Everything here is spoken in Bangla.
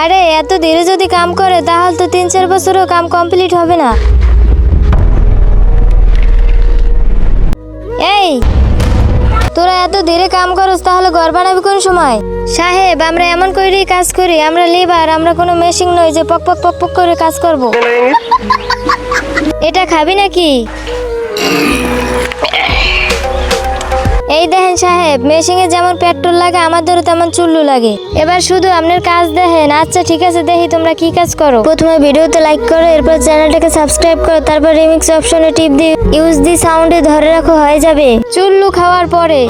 আরে এত ধীরে যদি কাম করে তাহলে তো 3-4 বছরও কাম কমপ্লিট হবে না। এই তোরা এত ধীরে কাম করস তাহলে ঘর বানাবি কোন সময়? সাহেব আমরা এমন করেই কাজ করি, আমরা লেবার, আমরা কোনো মেশিন নই যে পক পক পক পক করে কাজ করব। এটা খাবি নাকি? এই দেখেন সাহেব, মেশিনে যেমন পেট্রোল লাগে আমাদেরও তেমন চুল্লু লাগে। এবার শুধু আপনার কাজ দেখেন। আচ্ছা ঠিক আছে, দেখি তোমরা কি কাজ করো। প্রথমে ভিডিওতে লাইক করো, এরপর চ্যানেলটাকে সাবস্ক্রাইব করো, তারপর রিমিক্স অপশনে টিপ দিয়ে ইউজ দি সাউন্ডে ধরে রাখো, হয়ে যাবে। চুল্লু খাওয়ার পরে